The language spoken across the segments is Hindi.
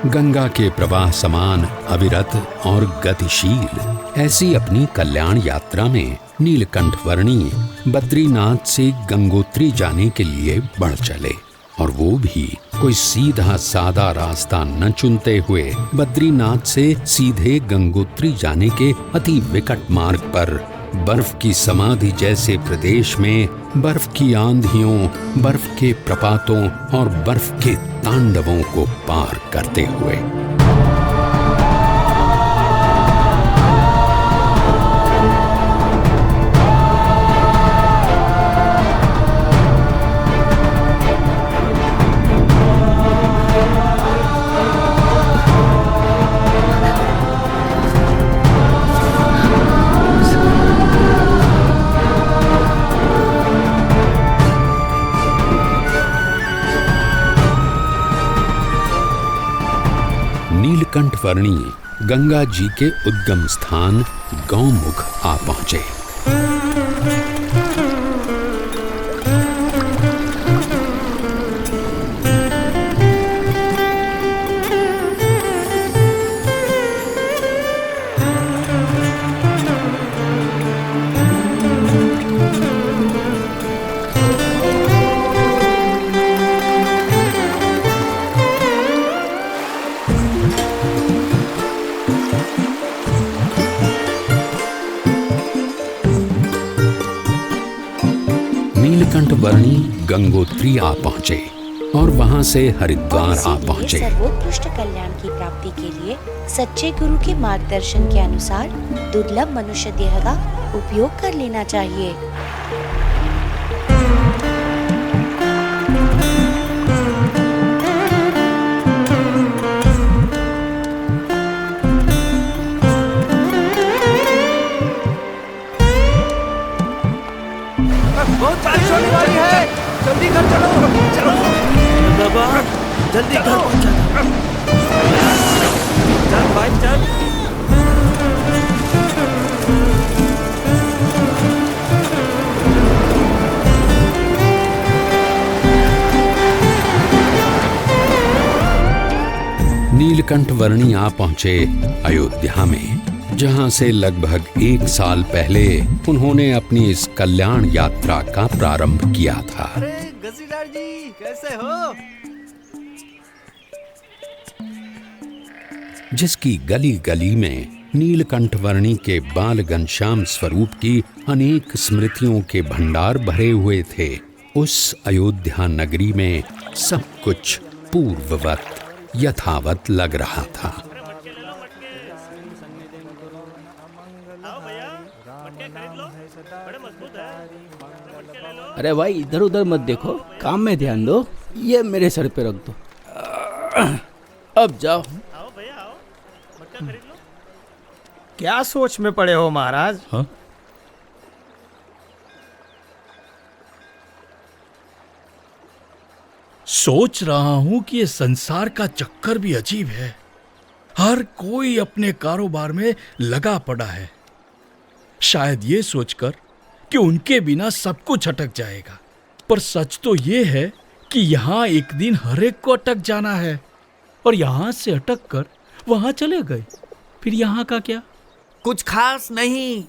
गंगा के प्रवाह समान अविरत और गतिशील ऐसी अपनी कल्याण यात्रा में नीलकंठ वर्णी बद्रीनाथ से गंगोत्री जाने के लिए बढ़ चले, और वो भी कोई सीधा सादा रास्ता न चुनते हुए बद्रीनाथ से सीधे गंगोत्री जाने के अति विकट मार्ग पर बर्फ की समाधि जैसे प्रदेश में बर्फ की आंधियों, बर्फ के प्रपातों और बर्फ के तांडवों को पार करते हुए। नीलकंठ वर्णी गंगा जी के उद्गम स्थान गौमुख आ पहुंचे। नीलकंठ वर्णी गंगोत्री आ पहुंचे और वहां से हरिद्वार आ पहुंचे। सर्वोत्कृष्ट कल्याण की प्राप्ति के लिए सच्चे गुरु के मार्गदर्शन के अनुसार दुर्लभ मनुष्य देह का उपयोग कर लेना चाहिए। बहुत बारिश होने वाली है, जल्दी घर चलो। चलो बाबा, जल्दी घर पहुंचा। चल भाई चल। नीलकंठ वर्णी आ पहुंचे अयोध्या में, जहां से लगभग 1 साल पहले उन्होंने अपनी इस कल्याण यात्रा का प्रारंभ किया था। अरे गसीदार जी, कैसे हो? जिसकी गली गली में नीलकंठ वर्णी के बाल घनश्याम स्वरूप की अनेक स्मृतियों के भंडार भरे हुए थे, उस अयोध्या नगरी में सब कुछ पूर्ववत यथावत लग रहा था। अरे भाई, इधर उधर मत देखो, काम में ध्यान दो। ये मेरे सर पे रख दो। अब जाओ। क्या सोच में पड़े हो महाराज? हाँ? सोच रहा हूं कि ये संसार का चक्कर भी अजीब है। हर कोई अपने कारोबार में लगा पड़ा है, शायद ये सोचकर कि उनके बिना सब कुछ अटक जाएगा। पर सच तो ये है कि यहाँ एक दिन हर एक को अटक जाना है, और यहाँ से अटक कर वहाँ चले गए, फिर यहाँ का क्या? कुछ खास नहीं,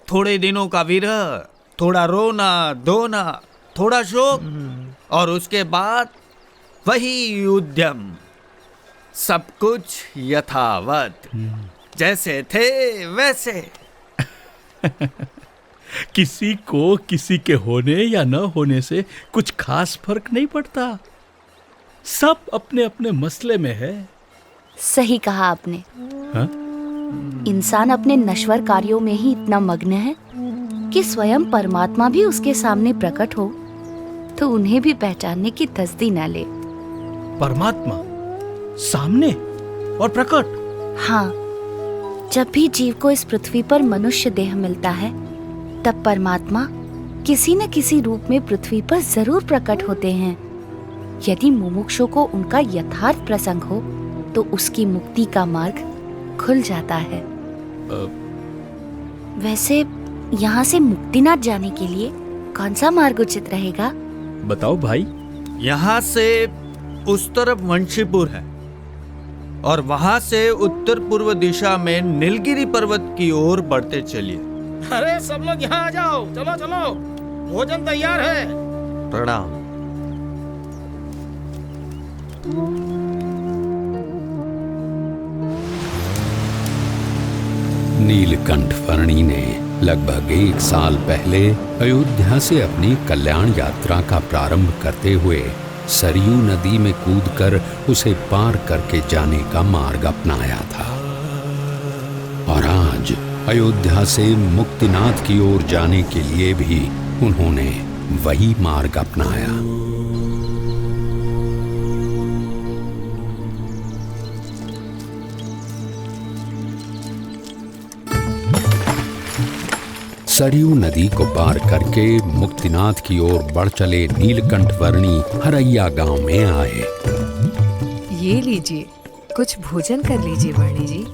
थोड़े दिनों का विरह, थोड़ा रोना धोना, थोड़ा शोक, और उसके बाद वही उद्यम। सब कुछ यथावत, जैसे थे वैसे। किसी को किसी के होने या न होने से कुछ खास फर्क नहीं पड़ता, सब अपने अपने मसले में है। सही कहा आपने। हा? इंसान अपने नश्वर कार्यों में ही इतना मग्न है कि स्वयं परमात्मा भी उसके सामने प्रकट हो तो उन्हें भी पहचानने की तसदी न ले। परमात्मा सामने और प्रकट? हाँ, जब भी जीव को इस पृथ्वी पर मनुष्य देह मिलता है, तब परमात्मा किसी न किसी रूप में पृथ्वी पर जरूर प्रकट होते हैं। यदि मुमुक्षु को उनका यथार्थ प्रसंग हो तो उसकी मुक्ति का मार्ग खुल जाता है। वैसे यहाँ से मुक्तिनाथ जाने के लिए कौन सा मार्ग उचित रहेगा? बताओ भाई। यहाँ से उस तरफ वंशीपुर है, और वहां से उत्तर पूर्व दिशा में नीलगिरी पर्वत की ओर बढ़ते चलिए। अरे सब लोग यहाँ आ जाओ, चलो चलो, भोजन तैयार है। प्रणाम। नीलकंठ वर्णी ने लगभग 1 साल पहले अयोध्या से अपनी कल्याण यात्रा का प्रारंभ करते हुए सरयू नदी में कूदकर उसे पार करके जाने का मार्ग अपनाया था, और आज अयोध्या से मुक्तिनाथ की ओर जाने के लिए भी उन्होंने वही मार्ग अपनाया। सरयू नदी को पार करके मुक्तिनाथ की ओर बढ़ चले नीलकंठ वर्णी हरैया गांव में आए। ये लीजिए, कुछ भोजन कर लीजिए वर्णी जी।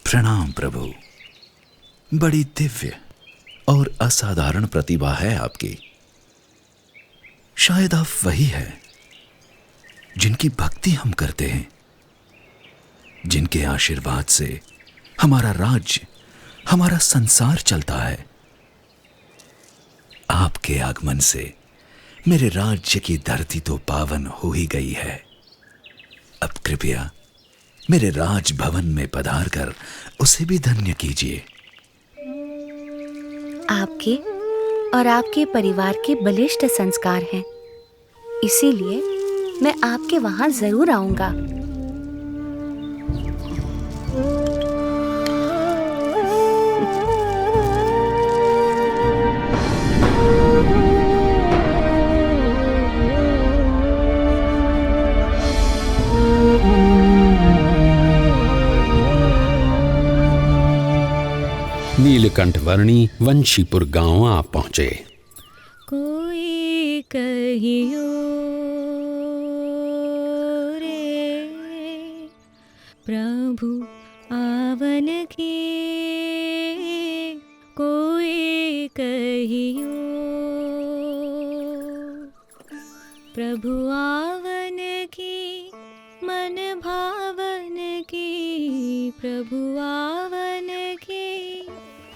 प्रणाम प्रभु। बड़ी दिव्य और असाधारण प्रतिभा है आपकी। शायद आप वही है जिनकी भक्ति हम करते हैं, जिनके आशीर्वाद से हमारा राज्य, हमारा संसार चलता है। आपके आगमन से मेरे राज्य की धरती तो पावन हो ही गई है। अब कृपया मेरे राजभवन में पधार कर उसे भी धन्य कीजिए। आपके और आपके परिवार के बलिष्ठ संस्कार हैं, इसीलिए मैं आपके वहां जरूर आऊंगा। नीलकंठ वर्णी वंशीपुर गांव आ पहुंचे। कोई कहियो रे प्रभु आवन की, कोई कहियो प्रभु आवन की, मन भावन की, प्रभु आवन की,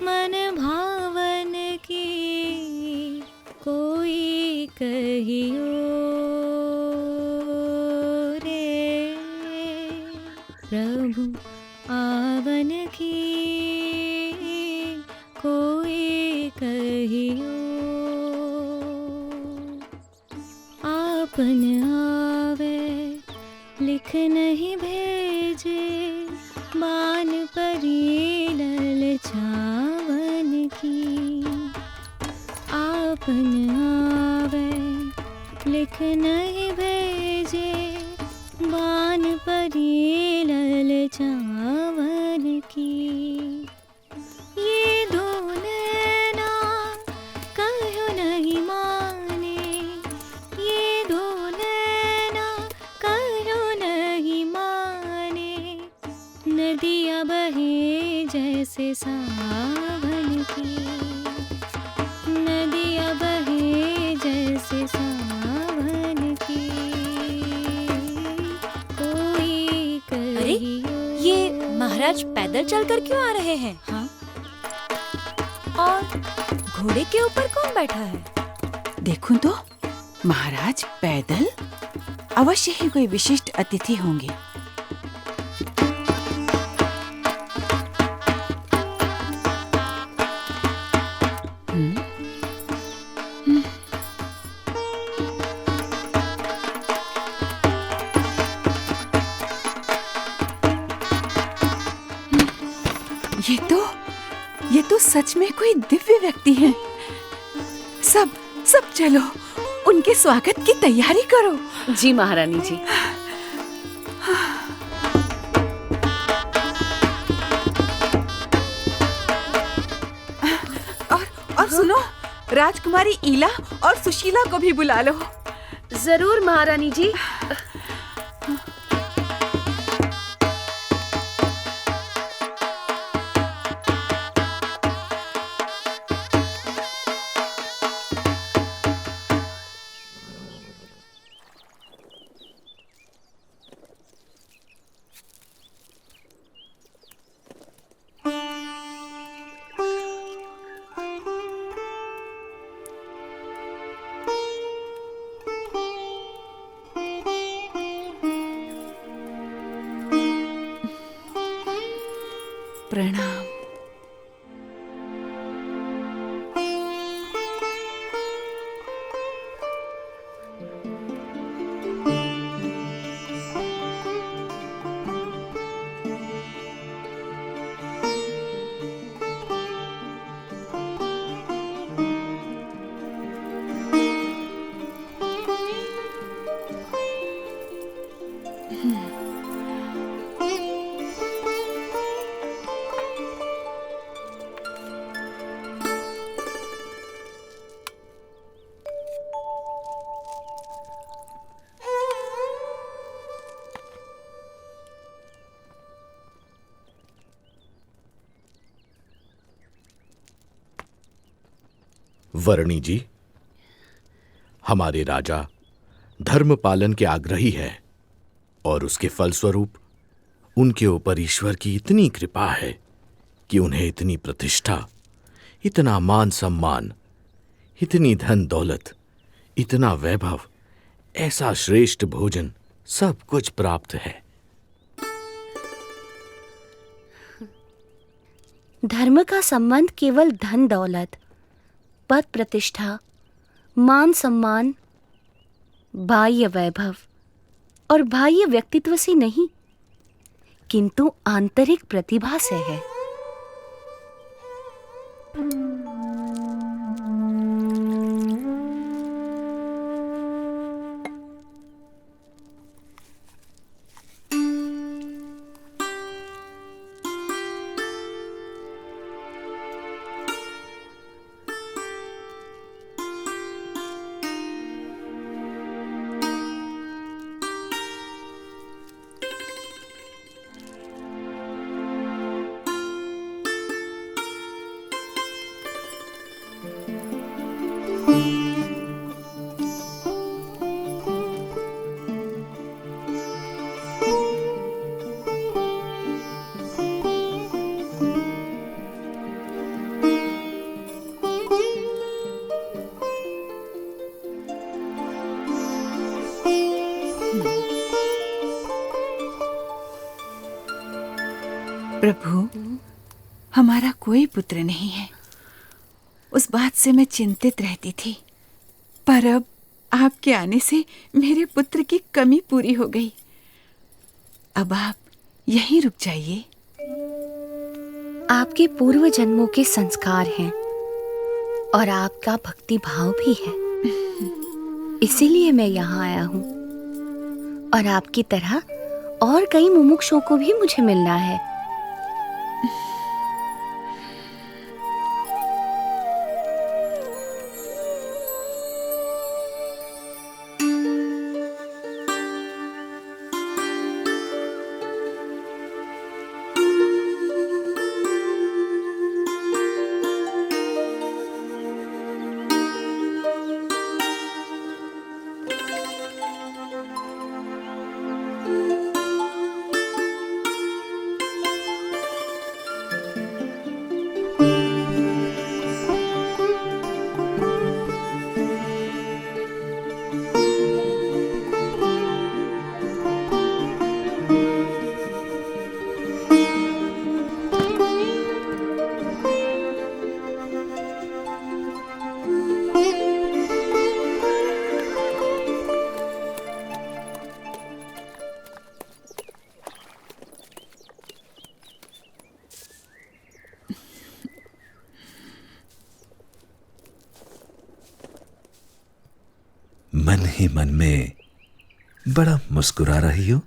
मन भावन की, कोई कहियो रे प्रभु आवन की, कोई कहियो आपन आवे लिख नहीं भेजे, बान परी ललचावन की, आपन आवे लिख नहीं भेजे, बान परी ललचावन की, ये धुन ना कहो नहीं माने, ये धुन ना कहो नहीं माने, नदियाँ बहे जैसे सावन की, नदियाँ बहे जैसे सावन की, कोई कहियो। ये महाराज पैदल चलकर क्यों आ रहे हैं? हाँ? और घोड़े के ऊपर कौन बैठा है? देखूं तो महाराज पैदल, अवश्य ही कोई विशिष्ट अतिथि होंगे। ये तो सच में कोई दिव्य व्यक्ति हैं। सब चलो, उनके स्वागत की तैयारी करो। जी महारानी जी। और सुनो, राजकुमारी ईला और सुशीला को भी बुला लो। जरूर महारानी जी। प्रणाम। वर्णी जी, हमारे राजा धर्म पालन के आग्रही है और उसके फलस्वरूप उनके ऊपर ईश्वर की इतनी कृपा है कि उन्हें इतनी प्रतिष्ठा, इतना मान सम्मान, इतनी धन दौलत, इतना वैभव, ऐसा श्रेष्ठ भोजन, सब कुछ प्राप्त है। धर्म का संबंध केवल धन दौलत, पद प्रतिष्ठा, मान सम्मान, बाह्य वैभव और बाह्य व्यक्तित्व से नहीं, किंतु आंतरिक प्रतिभा से है। प्रभु, हमारा कोई पुत्र नहीं है। उस बात से मैं चिंतित रहती थी, पर अब आपके आने से मेरे पुत्र की कमी पूरी हो गई। अब आप यहीं रुक जाइए। आपके पूर्व जन्मों के संस्कार हैं और आपका भक्ति भाव भी है, इसीलिए मैं यहाँ आया हूँ। और आपकी तरह और कई मुमुक्षुओं को भी मुझे मिलना है। मन ही मन में बड़ा मुस्कुरा रही हो,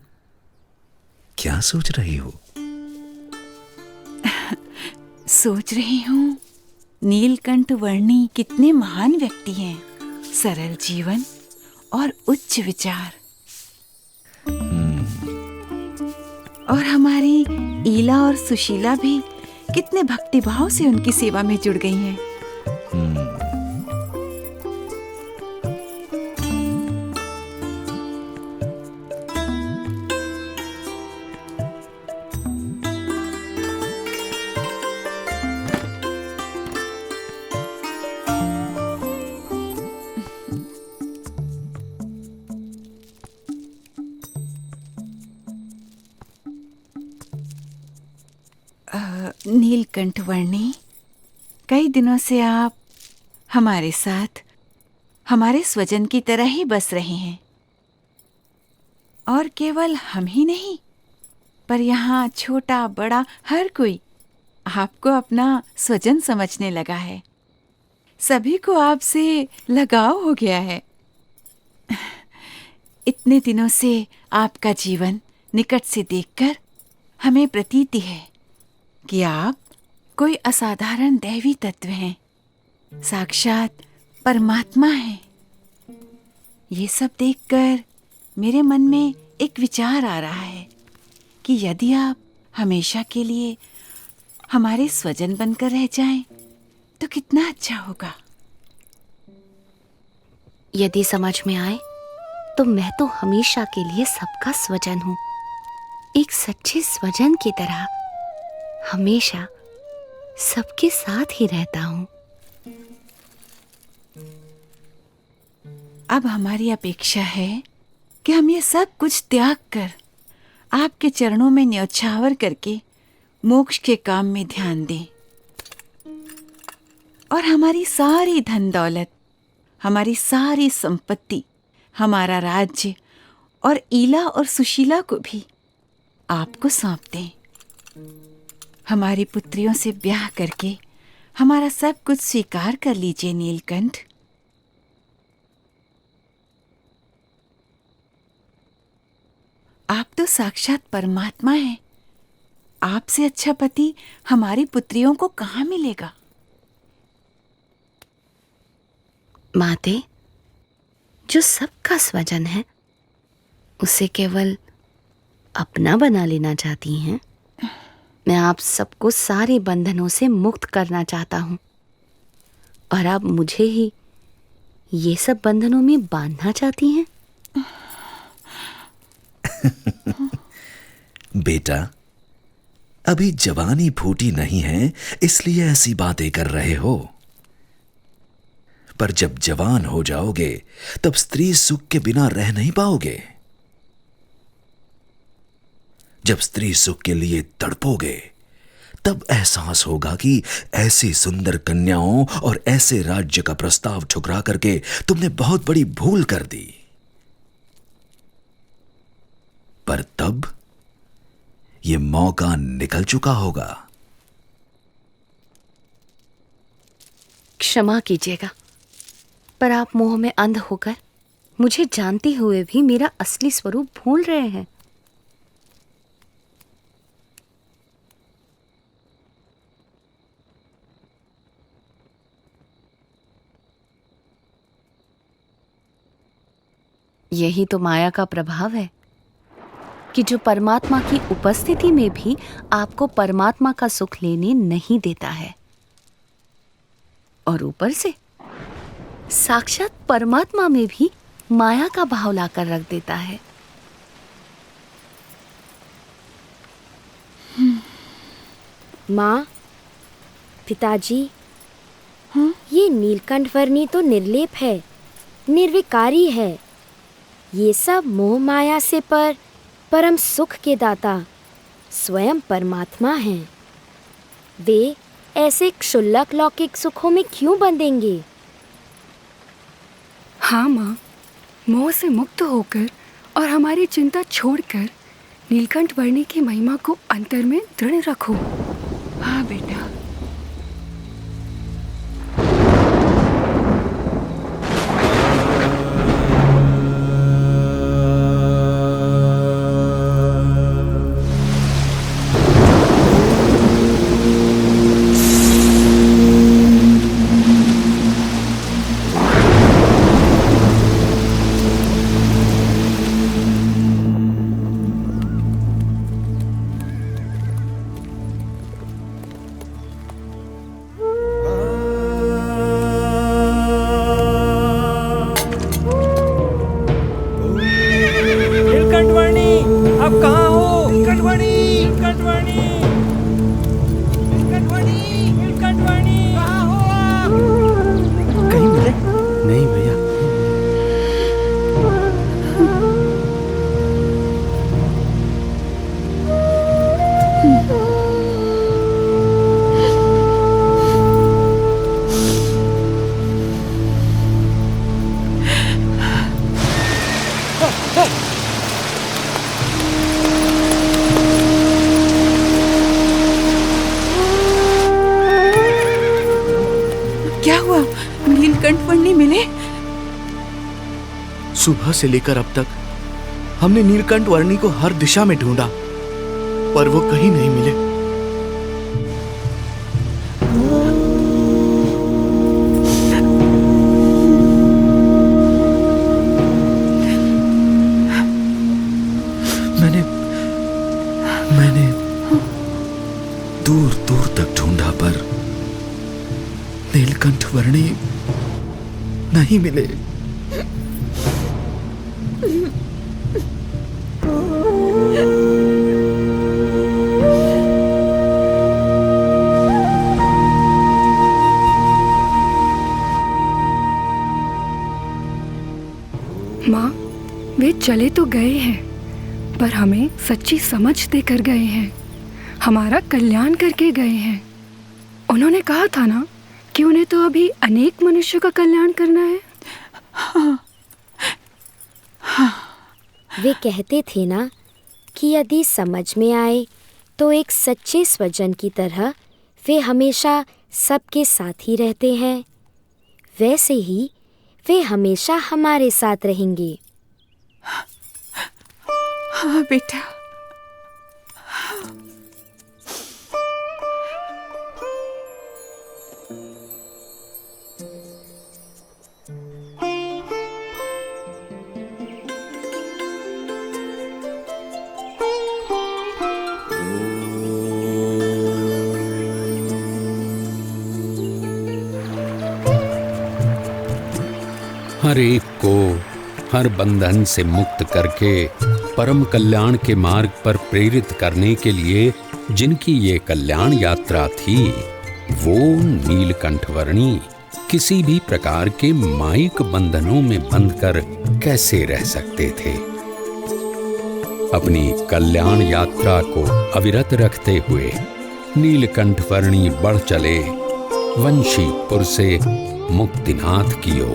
क्या सोच रही हो? सोच रही हूँ नीलकंठ वर्णी कितने महान व्यक्ति हैं, सरल जीवन और उच्च विचार। और हमारी ईला और सुशीला भी कितने भक्तिभाव से उनकी सेवा में जुड़ गई हैं। नीलकंठ वर्णी, कई दिनों से आप हमारे साथ हमारे स्वजन की तरह ही बस रहे हैं। और केवल हम ही नहीं, पर यहाँ छोटा बड़ा हर कोई आपको अपना स्वजन समझने लगा है। सभी को आपसे लगाव हो गया है। इतने दिनों से आपका जीवन निकट से देखकर हमें प्रतीति है कि आप कोई असाधारण दैवी तत्व हैं, साक्षात परमात्मा हैं। ये सब देखकर मेरे मन में एक विचार आ रहा है कि यदि आप हमेशा के लिए हमारे स्वजन बनकर रह जाएं, तो कितना अच्छा होगा। यदि समझ में आए तो मैं तो हमेशा के लिए सबका स्वजन हूँ, एक सच्चे स्वजन की तरह हमेशा सबके साथ ही रहता हूँ। अब हमारी अपेक्षा है कि हम ये सब कुछ त्याग कर आपके चरणों में न्यौछावर करके मोक्ष के काम में ध्यान दें। और हमारी सारी धन दौलत, हमारी सारी संपत्ति, हमारा राज्य और ईला और सुशीला को भी आपको सौंप दें। हमारी पुत्रियों से ब्याह करके हमारा सब कुछ स्वीकार कर लीजिए नीलकंठ। आप तो साक्षात परमात्मा हैं। आपसे अच्छा पति हमारी पुत्रियों को कहाँ मिलेगा? माते, जो सबका स्वजन है उसे केवल अपना बना लेना चाहती हैं। मैं आप सबको सारे बंधनों से मुक्त करना चाहता हूँ और आप मुझे ही ये सब बंधनों में बांधना चाहती हैं। बेटा, अभी जवानी फूटी नहीं है, इसलिए ऐसी बातें कर रहे हो। पर जब जवान हो जाओगे तब स्त्री सुख के बिना रह नहीं पाओगे। जब स्त्री सुख के लिए तड़पोगे तब एहसास होगा कि ऐसी सुंदर कन्याओं और ऐसे राज्य का प्रस्ताव ठुकरा करके तुमने बहुत बड़ी भूल कर दी। पर तब यह मौका निकल चुका होगा। क्षमा कीजिएगा, पर आप मोह में अंध होकर मुझे जानते हुए भी मेरा असली स्वरूप भूल रहे हैं। यही तो माया का प्रभाव है कि जो परमात्मा की उपस्थिति में भी आपको परमात्मा का सुख लेने नहीं देता है, और ऊपर से साक्षात परमात्मा में भी माया का भाव लाकर रख देता है। माँ, पिताजी, ये नीलकंठ तो निर्लेप है, निर्विकारी है। ये सब मोह माया से परम सुख के दाता स्वयं परमात्मा हैं। वे ऐसे क्षुल्लक लौकिक सुखों में क्यों बंधेंगे? हाँ माँ, मोह से मुक्त होकर और हमारी चिंता छोड़कर नीलकंठ वर्णी की महिमा को अंतर में दृढ़ रखो। हाँ बेटा। क्या हुआ? नीलकंठ वर्णी मिले? सुबह से लेकर अब तक हमने नीलकंठ वर्णी को हर दिशा में ढूंढा, पर वो कहीं नहीं मिले। मैंने दूर दूर तक ढूंढा पर नीलकंठ वर्णी नहीं मिले। माँ, वे चले तो गए हैं, पर हमें सच्ची समझ देकर गए हैं, हमारा कल्याण करके गए हैं। उन्होंने कहा था ना कि उन्हें तो अभी अनेक मनुष्यों का कल्याण करना है। हाँ। हाँ। वे कहते थे ना कि यदि समझ में आए तो एक सच्चे स्वजन की तरह वे हमेशा सबके साथ ही रहते हैं, वैसे ही वे हमेशा हमारे साथ रहेंगे। हाँ बेटा। हर एक को हर बंधन से मुक्त करके परम कल्याण के मार्ग पर प्रेरित करने के लिए जिनकी ये कल्याण यात्रा थी, वो नीलकंठ वर्णी किसी भी प्रकार के मायिक बंधनों में बंधकर कैसे रह सकते थे। अपनी कल्याण यात्रा को अविरत रखते हुए नीलकंठ वर्णी बढ़ चले वंशीपुर से मुक्तिनाथ की ओर।